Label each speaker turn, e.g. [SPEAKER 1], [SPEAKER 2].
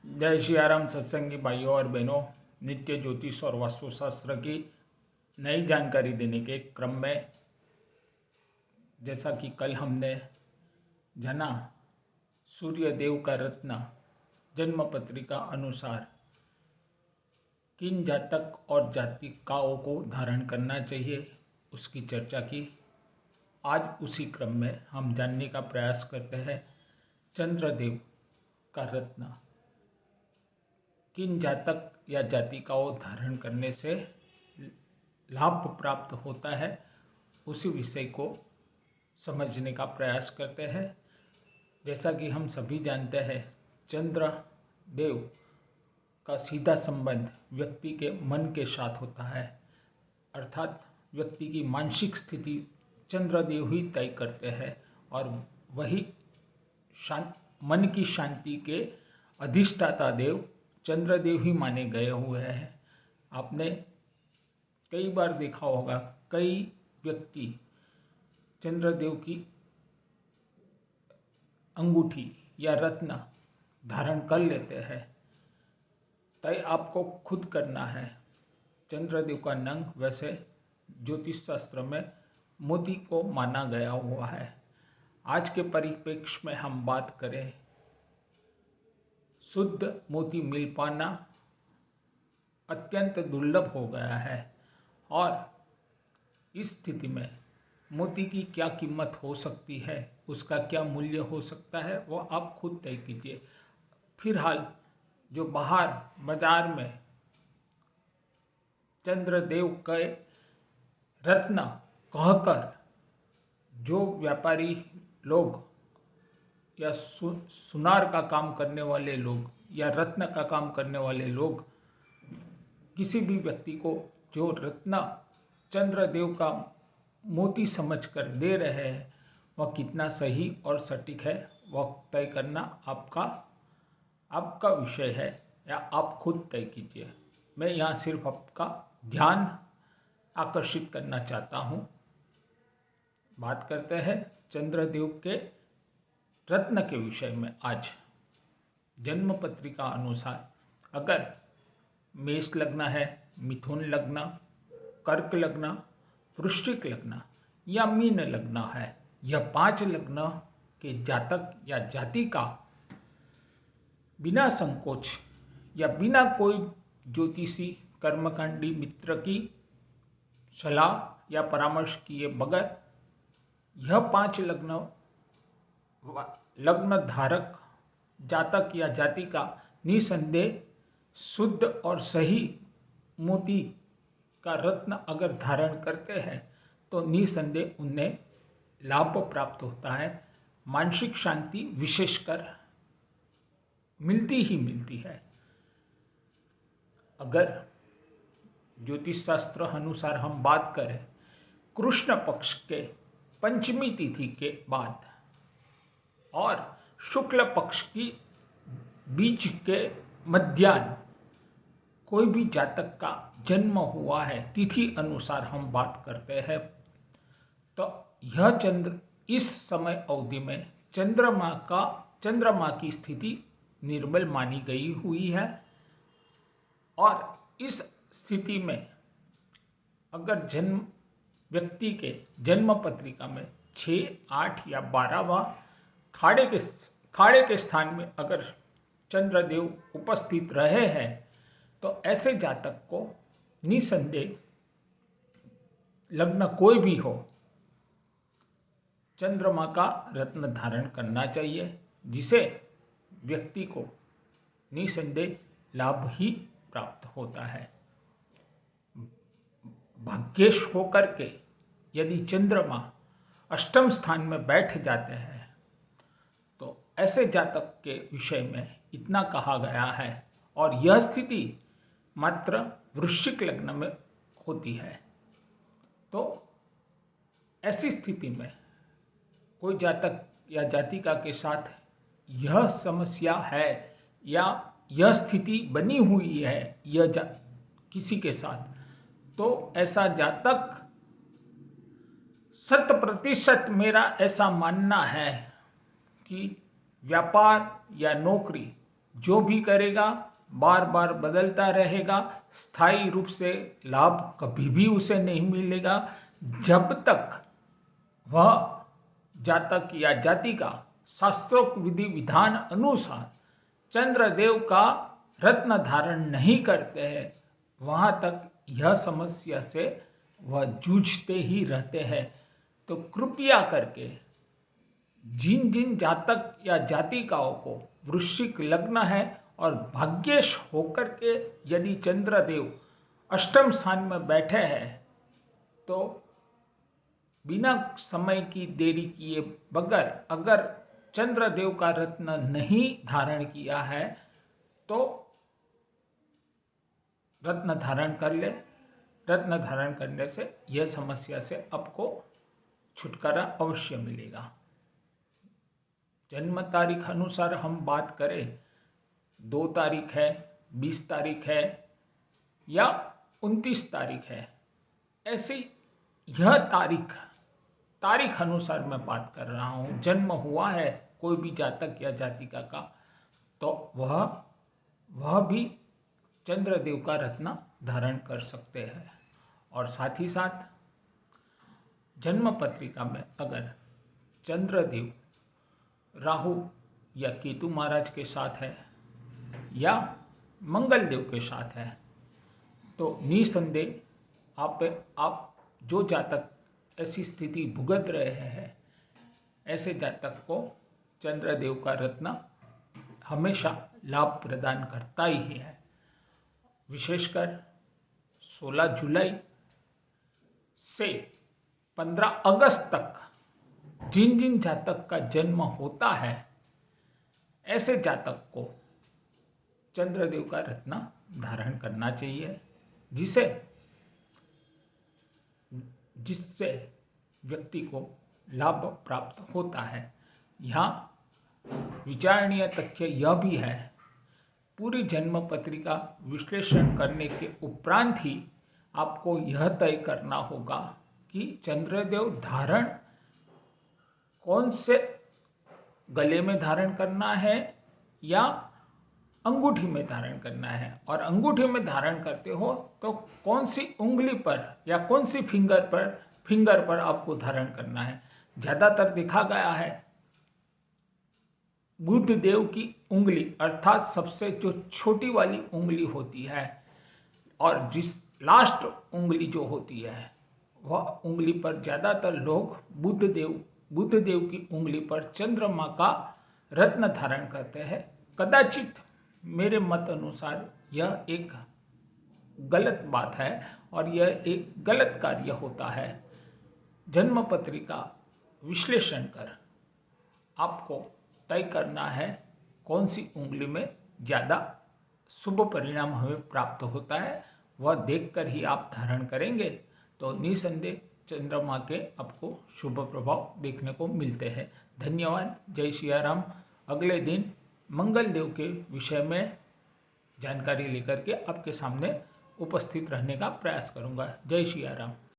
[SPEAKER 1] जय श्री राम सत्संगी भाइयों और बहनों। नित्य ज्योतिष और वास्तुशास्त्र की नई जानकारी देने के क्रम में जैसा कि कल हमने जाना, सूर्य देव का रत्न जन्म पत्रिका अनुसार किन जातक और जातिकाओं को धारण करना चाहिए उसकी चर्चा की। आज उसी क्रम में हम जानने का प्रयास करते हैं चंद्रदेव का रत्न किन जातक या जातिकाओं धारण करने से लाभ प्राप्त होता है, उसी विषय को समझने का प्रयास करते हैं। जैसा कि हम सभी जानते हैं, चंद्र देव का सीधा संबंध व्यक्ति के मन के साथ होता है, अर्थात व्यक्ति की मानसिक स्थिति चंद्रदेव ही तय करते हैं और वही मन की शांति के अधिष्ठाता देव चंद्रदेव ही माने गए हुए हैं। आपने कई बार देखा होगा, कई व्यक्ति चंद्रदेव की अंगूठी या रत्न धारण कर लेते हैं। तय आपको खुद करना है। चंद्रदेव का नंग वैसे ज्योतिष शास्त्र में मोती को माना गया हुआ है। आज के परिप्रेक्ष्य में हम बात करें, शुद्ध मोती मिल पाना अत्यंत दुर्लभ हो गया है और इस स्थिति में मोती की क्या कीमत हो सकती है, उसका क्या मूल्य हो सकता है, वो आप खुद तय कीजिए। फिलहाल जो बाहर बाजार में चंद्रदेव के रत्न कहकर जो व्यापारी लोग या सुनार का काम करने वाले लोग या रत्न का काम करने वाले लोग किसी भी व्यक्ति को जो रत्न चंद्रदेव का मोती समझकर दे रहे हैं, वह कितना सही और सटीक है, वह तय करना आपका विषय है या आप खुद तय कीजिए। मैं यहाँ सिर्फ आपका ध्यान आकर्षित करना चाहता हूँ। बात करते हैं चंद्रदेव के रत्न के विषय में। आज जन्म पत्रिका अनुसार अगर मेष लग्न है, मिथुन लग्न, कर्क लग्न, वृश्चिक लग्न या मीन लग्न है, यह 5 लग्न के जातक या जातिका बिना संकोच या बिना कोई ज्योतिषी कर्मकांडी मित्र की सलाह या परामर्श किए बगैर यह 5 लग्न धारक जातक या जातिका निसंदेह शुद्ध और सही मोती का रत्न अगर धारण करते हैं तो निसंदेह उन्हें लाभ प्राप्त होता है। मानसिक शांति विशेषकर मिलती ही मिलती है। अगर ज्योतिष शास्त्र अनुसार हम बात करें, कृष्ण पक्ष के पंचमी तिथि के बाद और शुक्ल पक्ष की बीच के मध्याह्न कोई भी जातक का जन्म हुआ है, तिथि अनुसार हम बात करते हैं, तो यह चंद्र इस समय अवधि में चंद्रमा की स्थिति निर्बल मानी गई हुई है और इस स्थिति में अगर व्यक्ति के जन्म पत्रिका में 6, 8 या 12वां खाड़े के स्थान में अगर चंद्रदेव उपस्थित रहे हैं तो ऐसे जातक को निसंदेह लग्न कोई भी हो, चंद्रमा का रत्न धारण करना चाहिए, जिसे व्यक्ति को निसंदेह लाभ ही प्राप्त होता है। भाग्येश होकर के यदि चंद्रमा अष्टम स्थान में बैठ जाते हैं तो ऐसे जातक के विषय में इतना कहा गया है, और यह स्थिति मात्र वृश्चिक लग्न में होती है। तो ऐसी स्थिति में कोई जातक या जातिका के साथ यह समस्या है या यह स्थिति बनी हुई है किसी के साथ, तो ऐसा जातक 100% मेरा ऐसा मानना है कि व्यापार या नौकरी जो भी करेगा बार बार बदलता रहेगा, स्थायी रूप से लाभ कभी भी उसे नहीं मिलेगा जब तक वह जातक या जाति का शास्त्रोक्त विधि विधान अनुसार चंद्रदेव का रत्न धारण नहीं करते हैं। वहां तक यह समस्या से वह जूझते ही रहते हैं। तो कृपया करके जिन जिन जातक या जातिकाओं को वृश्चिक लग्न है और भाग्येश होकर के यदि चंद्रदेव अष्टम स्थान में बैठे हैं तो बिना समय की देरी किए बगैर अगर चंद्रदेव का रत्न नहीं धारण किया है तो रत्न धारण कर ले। रत्न धारण करने से यह समस्या से आपको छुटकारा अवश्य मिलेगा। जन्म तारीख अनुसार हम बात करें 2 तारीख है, 20 तारीख है या 29 तारीख है, ऐसे यह तारीख अनुसार मैं बात कर रहा हूँ। जन्म हुआ है कोई भी जातक या जातिका का तो वह भी चंद्रदेव का रत्न धारण कर सकते हैं। और साथ ही साथ जन्म पत्रिका में अगर चंद्रदेव राहु या केतु महाराज के साथ है या मंगल देव के साथ है तो निसंदेह आप जो जातक ऐसी स्थिति भुगत रहे हैं ऐसे जातक को चंद्रदेव का रत्न हमेशा लाभ प्रदान करता ही है। विशेषकर 16 जुलाई से 15 अगस्त तक जिन जिन जातक का जन्म होता है ऐसे जातक को चंद्रदेव का रत्न धारण करना चाहिए जिससे व्यक्ति को लाभ प्राप्त होता है। यहाँ विचारणीय तथ्य यह भी है, पूरी जन्म पत्रिका विश्लेषण करने के उपरांत ही आपको यह तय करना होगा कि चंद्रदेव धारण कौन से गले में धारण करना है या अंगूठी में धारण करना है, और अंगूठी में धारण करते हो तो कौन सी उंगली पर या कौन सी फिंगर पर आपको धारण करना है। ज़्यादातर देखा गया है बुध देव की उंगली अर्थात सबसे जो छोटी वाली उंगली होती है और जिस लास्ट उंगली जो होती है वह उंगली पर ज़्यादातर लोग बुध देव की उंगली पर चंद्रमा का रत्न धारण करते हैं। कदाचित मेरे मत अनुसार यह एक गलत बात है और यह एक गलत कार्य होता है। जन्म पत्रिका विश्लेषण कर आपको तय करना है कौन सी उंगली में ज़्यादा शुभ परिणाम हमें प्राप्त होता है, वह देखकर ही आप धारण करेंगे तो निसंदेह चंद्रमा के आपको शुभ प्रभाव देखने को मिलते हैं। धन्यवाद। जय सिया राम। अगले दिन मंगल देव के विषय में जानकारी लेकर के आपके सामने उपस्थित रहने का प्रयास करूंगा। जय सिया राम।